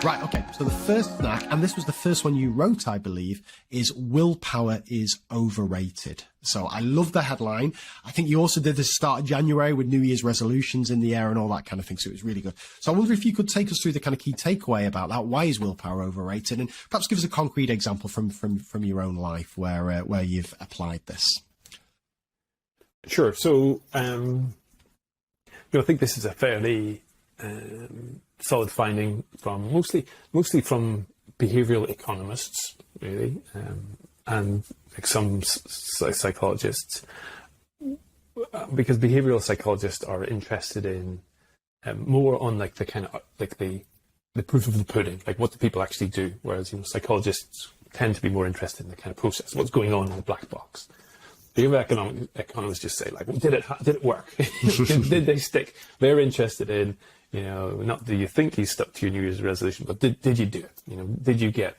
Right, okay. So the first snack, and this was the first one you wrote, I believe, is willpower is overrated. So I love the headline. I think you also did this start of January with New Year's resolutions in the air and all that kind of thing. So it was really good. So I wonder if you could take us through the kind of key takeaway about that. Why is willpower overrated? And perhaps give us a concrete example from your own life where you've applied this. Sure. So, I think this is a fairly solid finding from mostly from behavioral economists, really, and like some psychologists, because behavioral psychologists are interested in more on like the kind of like the proof of the pudding, like what do people actually do, whereas psychologists tend to be more interested in the kind of process, what's going on in the black box. Behavioral economists just say, like, well, did it work? did they stick? They're interested in, not do you think you stuck to your New Year's resolution, but did you do it? Did you get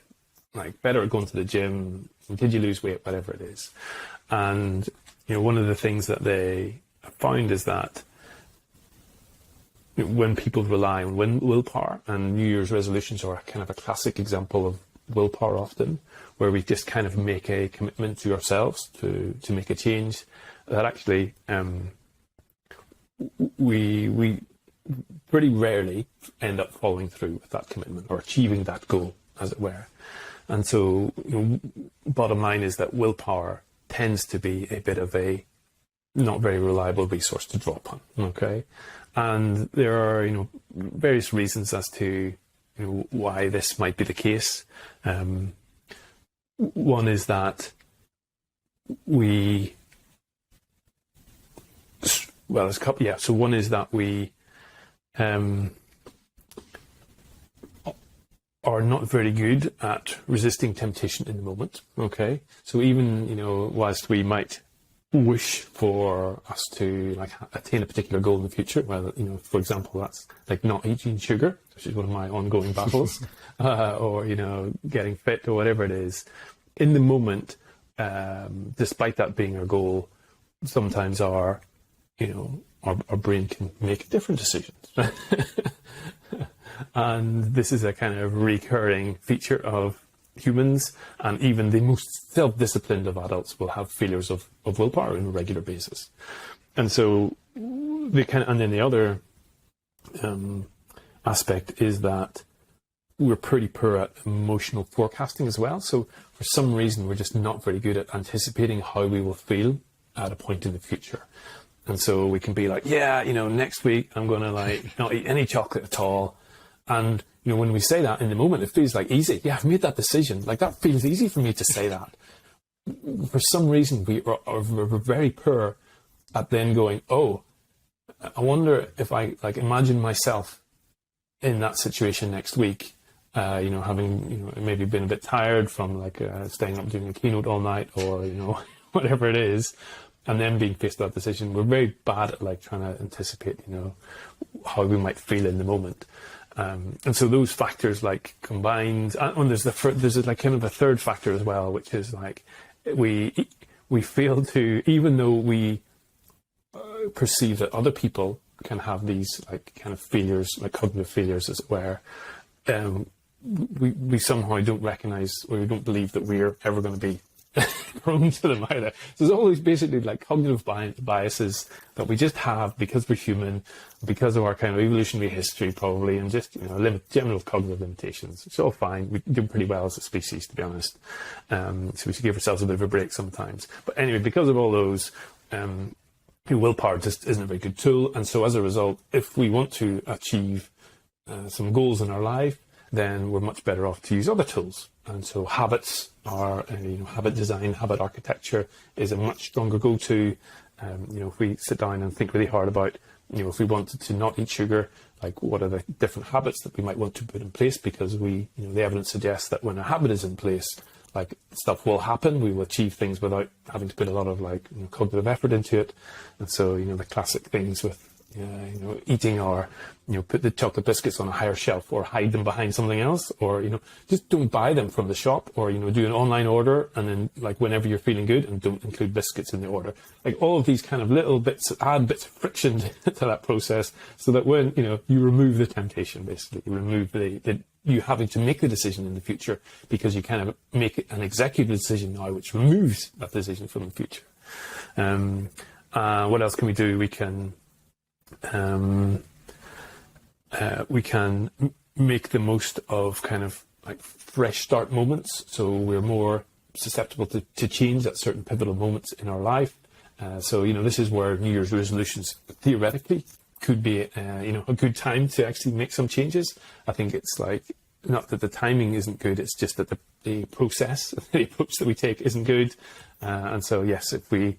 like better at going to the gym? Did you lose weight? Whatever it is. And, one of the things that they found is that when people rely on willpower, and New Year's resolutions are kind of a classic example of willpower often, where we just kind of make a commitment to ourselves to make a change, that actually we pretty rarely end up following through with that commitment or achieving that goal, as it were. And so, bottom line is that willpower tends to be a bit of a not very reliable resource to draw upon. Okay, and there are various reasons as to why this might be the case. One is that there's a couple. Yeah, so one is that we are not very good at resisting temptation in the moment. Okay, so even whilst we might wish for us to like attain a particular goal in the future, well, for example, that's like not eating sugar, which is one of my ongoing battles, or getting fit or whatever it is. In the moment, despite that being our goal, sometimes our brain can make different decisions. And this is a kind of recurring feature of humans, and even the most self-disciplined of adults will have failures of willpower on a regular basis. And so and then the other aspect is that we're pretty poor at emotional forecasting as well. So for some reason, we're just not very good at anticipating how we will feel at a point in the future. And so we can be like, next week I'm going to like not eat any chocolate at all. And, when we say that in the moment, it feels like easy. Yeah, I've made that decision. Like that feels easy for me to say that. For some reason, we're very poor at then going, oh, I wonder if I like imagine myself in that situation next week, having, maybe been a bit tired from like staying up doing a keynote all night or, whatever it is, and then being faced with that decision. We're very bad at like trying to anticipate, how we might feel in the moment. And so those factors like combined, and there's like kind of a third factor as well, which is like we fail to, even though we perceive that other people can have these like kind of failures, like cognitive failures as it were, we somehow don't recognize or we don't believe that we're ever going to be prone to them either. So there's always basically like cognitive biases that we just have because we're human, because of our kind of evolutionary history probably, and just general cognitive limitations. It's all fine. We do pretty well as a species, to be honest. So we should give ourselves a bit of a break sometimes. But anyway, because of all those, willpower just isn't a very good tool. And so as a result, if we want to achieve some goals in our life, then we're much better off to use other tools. And so habits are, habit design, habit architecture is a much stronger go-to. If we sit down and think really hard about, if we wanted to not eat sugar, like what are the different habits that we might want to put in place? Because the evidence suggests that when a habit is in place, like stuff will happen. We will achieve things without having to put a lot of like cognitive effort into it. And so, the classic things with, eating or, put the chocolate biscuits on a higher shelf or hide them behind something else, or, just don't buy them from the shop, or, do an online order and then like whenever you're feeling good, and don't include biscuits in the order. Like all of these kind of little bits, add bits of friction to that process so that when, you remove the temptation, basically, you remove the you having to make the decision in the future, because you kind of make an executive decision now, which removes that decision from the future. What else can we do? We can make the most of kind of like fresh start moments. So we're more susceptible to change at certain pivotal moments in our life. So, this is where New Year's resolutions theoretically could be, a good time to actually make some changes. I think it's like, not that the timing isn't good, it's just that the process, the approach that we take isn't good. And so, yes, if we,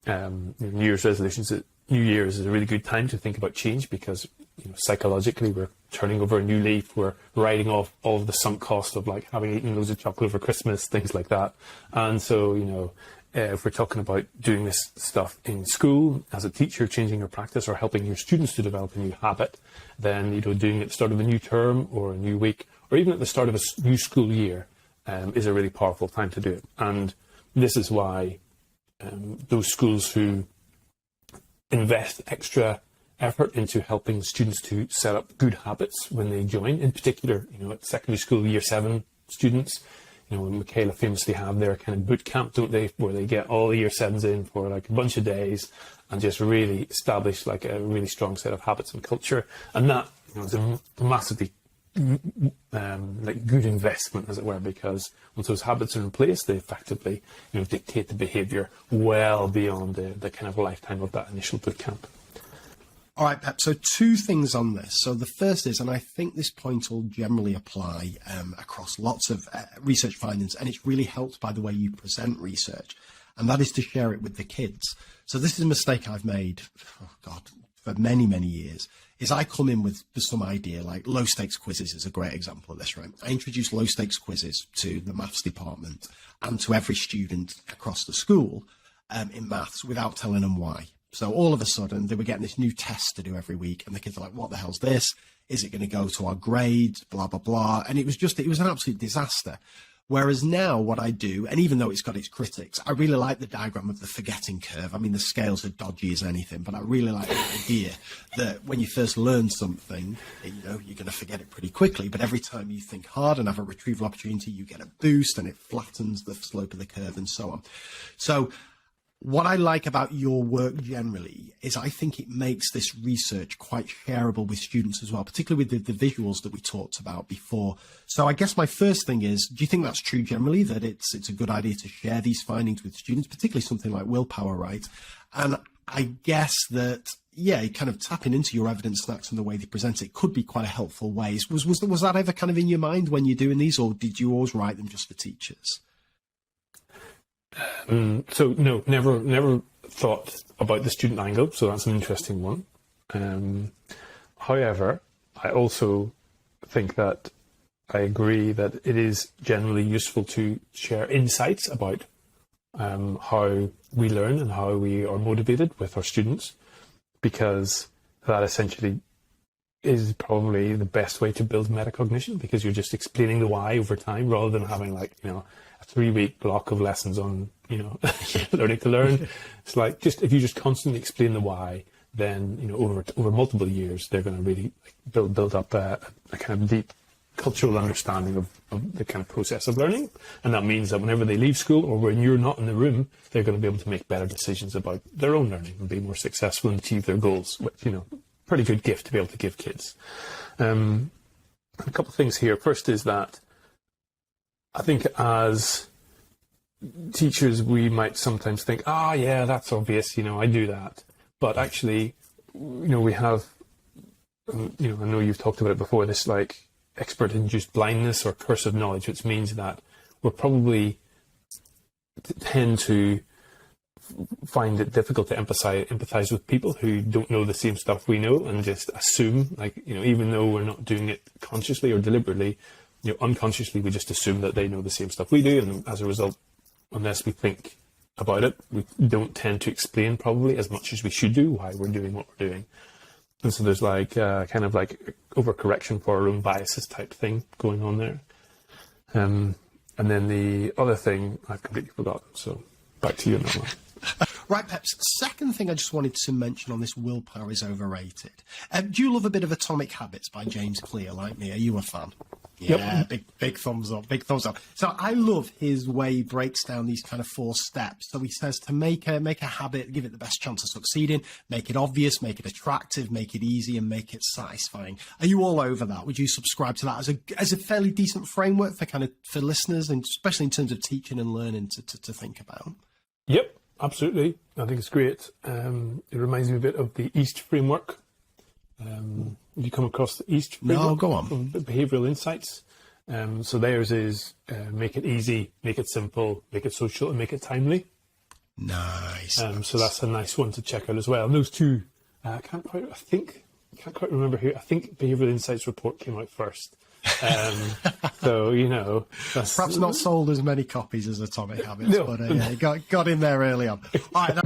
New Year's resolutions, New Year's is a really good time to think about change, because psychologically we're turning over a new leaf, we're writing off all of the sunk cost of like having eaten loads of chocolate over Christmas, things like that. And so, if we're talking about doing this stuff in school as a teacher, changing your practice or helping your students to develop a new habit, then doing it at the start of a new term or a new week, or even at the start of a new school year, is a really powerful time to do it. And this is why those schools who invest extra effort into helping students to set up good habits when they join, in particular, at secondary school year 7 students, Michaela famously have their kind of boot camp, don't they, where they get all the year 7s in for like a bunch of days and just really establish like a really strong set of habits and culture. And that is a massively like good investment, as it were, because once those habits are in place, they effectively dictate the behaviour well beyond the kind of lifetime of that initial boot camp. All right, Pep, so 2 things on this. So the first is, and I think this point will generally apply across lots of research findings, and it's really helped by the way you present research, and that is to share it with the kids. So this is a mistake I've made, for many, many years, is I come in with some idea, like low stakes quizzes is a great example of this, right? I introduce low stakes quizzes to the maths department and to every student across the school in maths without telling them why. So all of a sudden they were getting this new test to do every week, and the kids are like, what the hell's this? Is it going to go to our grades? Blah, blah, blah. And it was an absolute disaster. Whereas now what I do, and even though it's got its critics, I really like the diagram of the forgetting curve. I mean, the scales are dodgy as anything, but I really like the idea that when you first learn something, you're going to forget it pretty quickly. But every time you think hard and have a retrieval opportunity, you get a boost and it flattens the slope of the curve and so on. So what I like about your work generally is I think it makes this research quite shareable with students as well, particularly with the visuals that we talked about before. So I guess my first thing is, do you think that's true generally, that it's a good idea to share these findings with students, particularly something like Willpower, right? And I guess that, kind of tapping into your evidence snacks and the way they present it could be quite a helpful way. Was that ever kind of in your mind when you're doing these, or did you always write them just for teachers? So no, never thought about the student angle. So that's an interesting one. However, I also think that I agree that it is generally useful to share insights about how we learn and how we are motivated with our students, because that essentially is probably the best way to build metacognition, because you're just explaining the why over time rather than having a 3-week block of lessons on, learning to learn. It's like, if you just constantly explain the why, then, over multiple years, they're going to really build up a kind of deep cultural understanding of the kind of process of learning. And that means that whenever they leave school or when you're not in the room, they're going to be able to make better decisions about their own learning and be more successful and achieve their goals, which, pretty good gift to be able to give kids. A couple of things here. First is that I think as teachers, we might sometimes think, yeah, that's obvious, I do that. But actually, we have, I know you've talked about it before, this like expert-induced blindness or curse of knowledge, which means that we're probably tend to find it difficult to empathize with people who don't know the same stuff we know, and just assume, even though we're not doing it consciously or deliberately, unconsciously we just assume that they know the same stuff we do, and as a result, unless we think about it, we don't tend to explain probably as much as we should do why we're doing what we're doing. And so there's kind of overcorrection for our own biases type thing going on there. And then the other thing I've completely forgotten, so back to you on that one. Right, Peps. Second thing I just wanted to mention on this Willpower is overrated. Do you love a bit of Atomic Habits by James Clear like me? Are you a fan? Yeah, big thumbs up, big thumbs up. So I love his way he breaks down these kind of 4 steps. So he says to make a habit, give it the best chance of succeeding, make it obvious, make it attractive, make it easy, and make it satisfying. Are you all over that? Would you subscribe to that as a fairly decent framework for listeners, and especially in terms of teaching and learning to think about? Yep, absolutely. I think it's great. It reminds me a bit of the EAST framework. Have you come across the EAST framework? No, go on. Behavioural insights. So theirs is make it easy, make it simple, make it social, and make it timely. Nice. So that's a nice one to check out as well. And those two, I can't quite remember who. I think Behavioural Insights report came out first. So that's perhaps not sold as many copies as Atomic Habits, no. but got in there early on. All right.